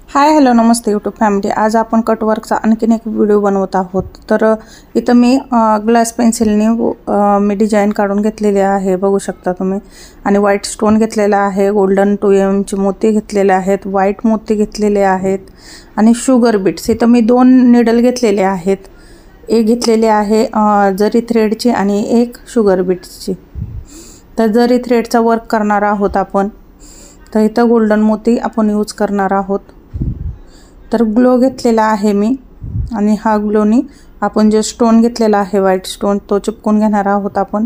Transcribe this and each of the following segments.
Hi hello नमस्ते YouTube family. आज आपण कटवर्कचा आणखीन एक व्हिडिओ बनवत आहोत। तर इथं मी ग्लास पेन्सिलने मी डिझाईन काढून घेतलेली आहे, बघू शकता तुम्ही। आणि व्हाईट स्टोन घेतलेला आहे, गोल्डन 2mm चे मोती घेतलेले आहेत, व्हाईट मोती घेतलेले आहेत आणि शुगर बीट्स इथं मी 2 निडल घेतलेले आहेत। एक घेतलेले आहे जरी थ्रेडची आणि एक शुगर बीट्सची। तर जरी थ्रेडचा वर्क करणार आहोत आपण, तर इथं गोल्डन मोती आपण यूज करणार आहोत। तर ग्लो घेतलेला आहे मी आणि हा ग्लोनी आपण जे स्टोन घेतलेला आहे व्हाईट स्टोन तो चिपकून घेणार आहोत आपण।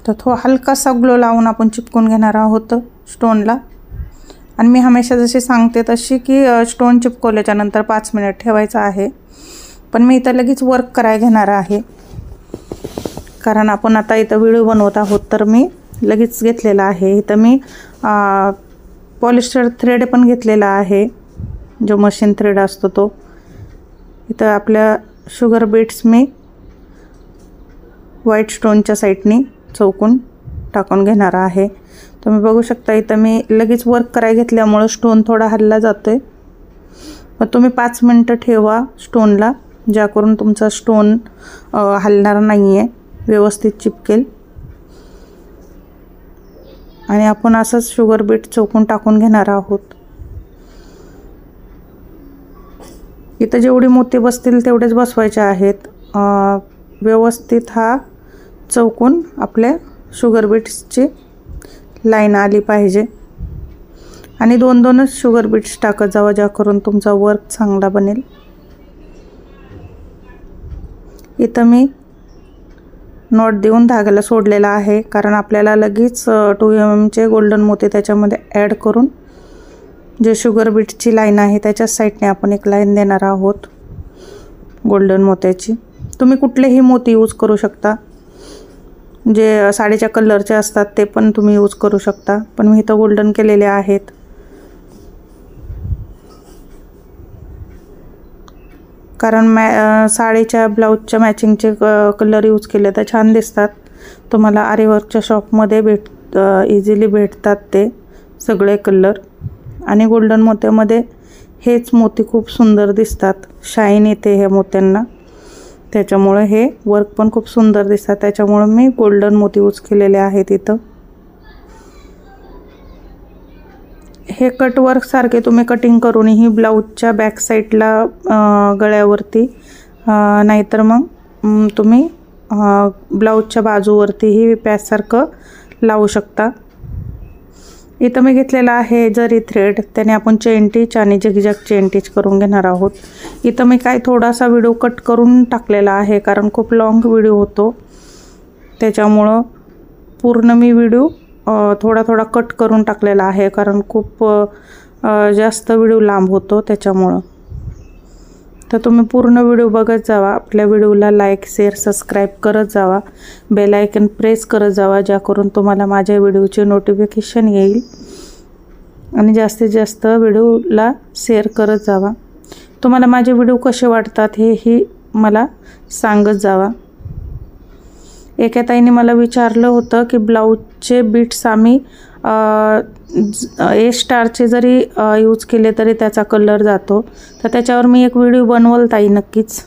तर थोडा हलकासा ग्लो लावून आपण चिपकून घेणार आहोत स्टोनला। आणि मी हमेशा जसे सांगते तशी की स्टोन चिपकवल्याच्या नंतर 5 मिनिट ठेवायचा आहे। पण मी इथं लगेच वर्क करायला घेणार आहे, कारण आपण आता इथं व्हिडिओ बनवत आहोत। तर मी लगेच घेतलेला आहे। इथं मी पॉलिस्टर थ्रेड पण घेतलेला आहे, जो मशीन थ्रेड असतो तो। इथं आपल्या शुगर बीट्स मी व्हाईट स्टोनच्या साइडनी चौकून टाकून घेणार आहे। तुम्ही बघू शकता इथं मी लगेच वर्क करायला घेतल्यामुळे स्टोन थोडा हलला जातोय। पण तुम्ही 5 मिनिटं ठेवा स्टोनला, ज्याकरून तुमचा स्टोन हलणार नाहीये, व्यवस्थित चिपकेल। आणि आपण असंच शुगर बीट चौकून टाकून घेणार आहोत। इथं जेवढी मोती बसतील तेवढेच बसवायचे आहेत। व्यवस्थित हा चौकून आपल्या शुगर बीट्सची लाईन आली पाहिजे। आणि 2-2च शुगर बीट्स टाकत जावा, ज्याकरून तुमचा वर्क चांगला बनेल। इथं मी नॉट देऊन धाग्याला सोडलेला आहे, कारण आपल्याला लगेच 2mm चे गोल्डन मोती त्याच्यामध्ये ॲड करून जे शुगर बीटची लाईन आहे त्याच्या साइडने आपण एक लाईन देणार आहोत गोल्डन मोत्याची। तुम्ही कुठलेही मोती यूज करू शकता, जे साडीच्या कलरचे असतात ते पण तुम्ही यूज करू शकता, पण मी इथं गोल्डन केलेले आहेत। कारण साडीच्या ब्लाऊजच्या मॅचिंगचे कलर यूज केले तर छान दिसतात। तुम्हाला आरीवर्कच्या शॉपमध्ये इझिली भेटतात ते सगळे कलर। आणि गोल्डन मोत्यामध्ये हेच मोती खूप सुंदर दिसतात, शाईन येते ह्या मोत्यांना, त्याच्यामुळे हे वर्क पण खूप सुंदर दिसतात। त्याच्यामुळे मी गोल्डन मोती यूज केलेले आहेत इथं। हे कट वर्क सारखे तुम्ही कटिंग करूनही ब्लाऊजच्या बॅक साईडला गळ्यावरती नाहीतर मग तुम्ही ब्लाऊजच्या बाजूवरतीही पॅचसारखं लावू शकता। इथं मी घेतलेला आहे जरी थ्रेड, त्याने आपण चेन टिच आणि झिगझॅग चेन टिच करून घेणार आहोत। इथं मी काय थोडासा व्हिडिओ कट करून टाकलेला आहे, कारण खूप लॉंग व्हिडिओ होतो, त्याच्यामुळं पूर्ण मी व्हिडिओ थोडा थोडा कट करून टाकलेला आहे, कारण खूप जास्त व्हिडिओ लांब होतो त्याच्यामुळं। तर तुम्ही पूर्ण व्हिडिओ बघत जावा, आपल्या व्हिडिओला लाईक शेअर सबस्क्राईब करत जावा, बेल आयकन प्रेस करत जावा, ज्याकरून तुम्हाला माझ्या व्हिडिओचे नोटिफिकेशन येईल। आणि जास्तीत जास्त व्हिडिओला शेअर करत जावा। तुम्हाला माझे व्हिडिओ कसे वाटतात हेही मला सांगत जावा। एका ताईने मला विचारलं होतं की ब्लाऊजचे बीट्स आम्ही ए स्टारचे जरी यूज केले तरी त्याचा कलर जातो, तर त्याच्यावर मी एक व्हिडिओ बनवल ताई नक्कीच,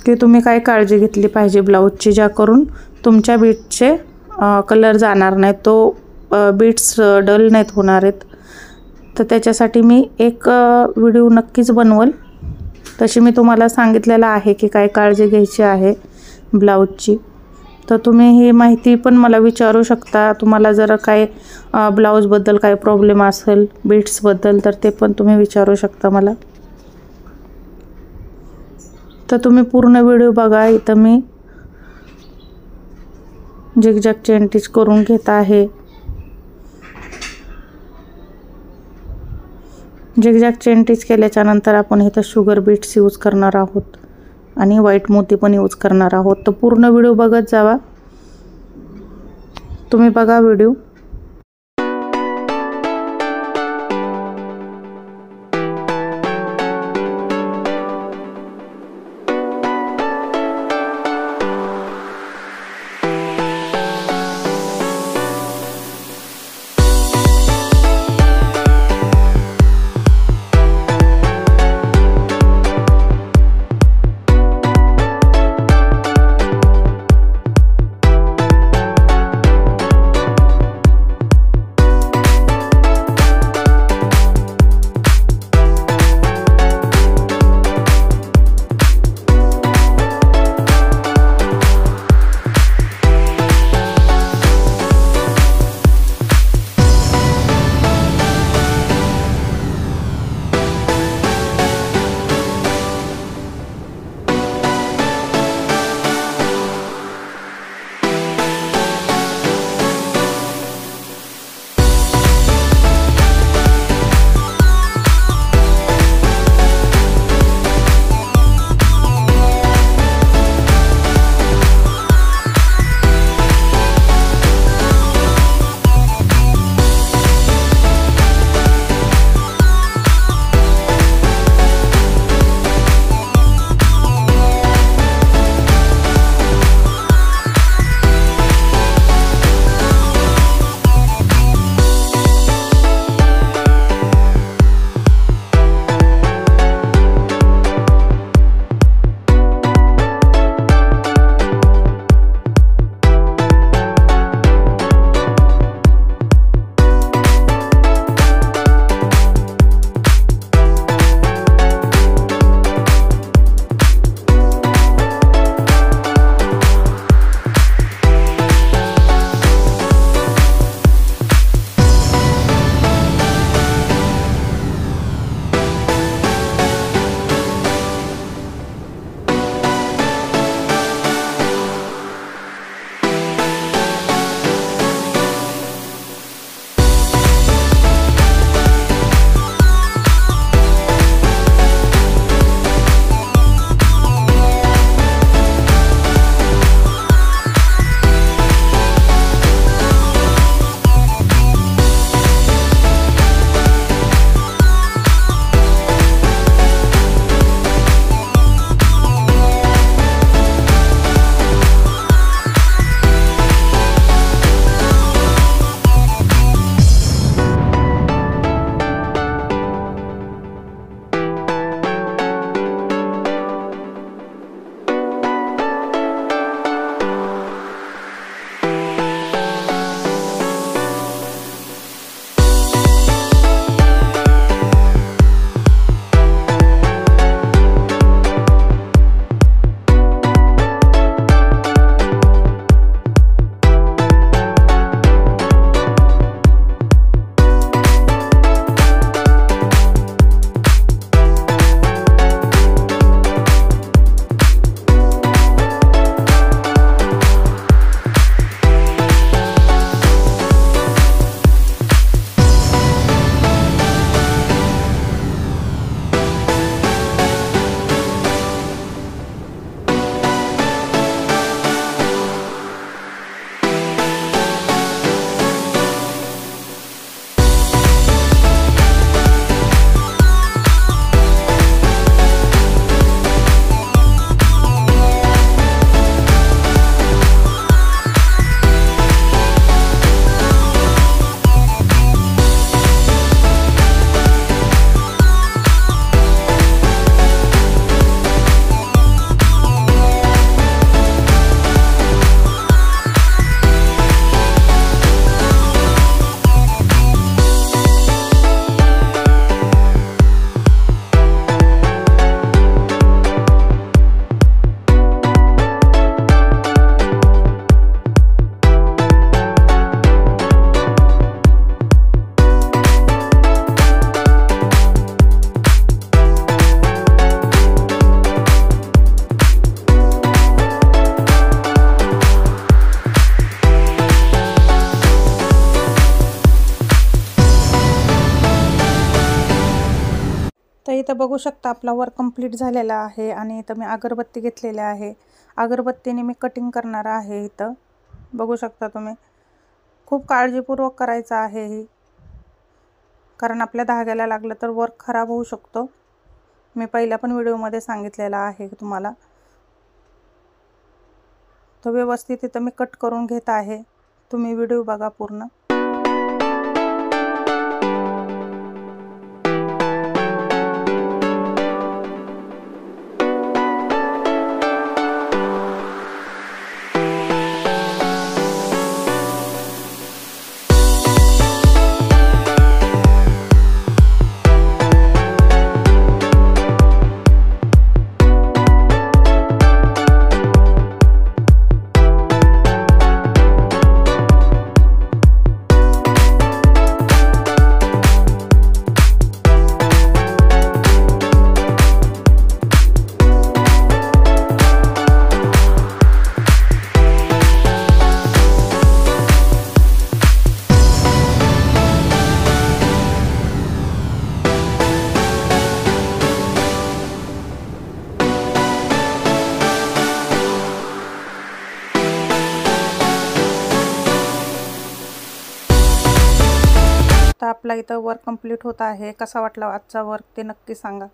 की तुम्ही काय काळजी घेतली पाहिजे ब्लाऊजची, ज्याकरून तुमच्या बीट्सचे कलर जाणार नाही, तो बीट्स डल नाहीत होणार आहेत। तर त्याच्यासाठी मी एक व्हिडिओ नक्कीच बनवल। तशी मी तुम्हाला सांगितलेलं आहे की काय काळजी घ्यायची आहे ब्लाऊजची। तर तुम्ही ही माहिती पण मला विचारू शकता। तुम्हाला जर काय ब्लाऊजबद्दल काय प्रॉब्लेम असेल बीट्सबद्दल, तर ते पण तुम्ही विचारू शकता मला। तर तुम्ही पूर्ण व्हिडिओ बघा। इथं मी झिगझॅग चेन टिच करून घेत आहे। झिगझॅग चेन टिच केल्याच्या नंतर आपण इथं शुगर बीट्स यूज करणार आहोत आणि व्हाईट मोती पण यूज करणार आहोत। तर पूर्ण व्हिडिओ बघत जावा, तुम्ही बघा व्हिडिओ। इथं बघू शकता आपला वर्क कंप्लीट झालेला आहे आणि इथं मी अगरबत्ती घेतलेल्या आहे। अगरबत्तीने मी कटिंग करणार आहे। इथं बघू शकता तुम्ही, खूप काळजीपूर्वक करायचं आहे ही, कारण आपल्या धाग्याला लागलं तर वर्क खराब होऊ शकतो। मी पहिल्या पण व्हिडिओमध्ये सांगितलेला आहे तुम्हाला। तो व्यवस्थित इथं मी कट करून घेत आहे, तुम्ही व्हिडिओ बघा पूर्ण। आपला इथं वर्क कंप्लीट होत आहे। कसा वाटला आजचा वर्क ते नक्की सांगा।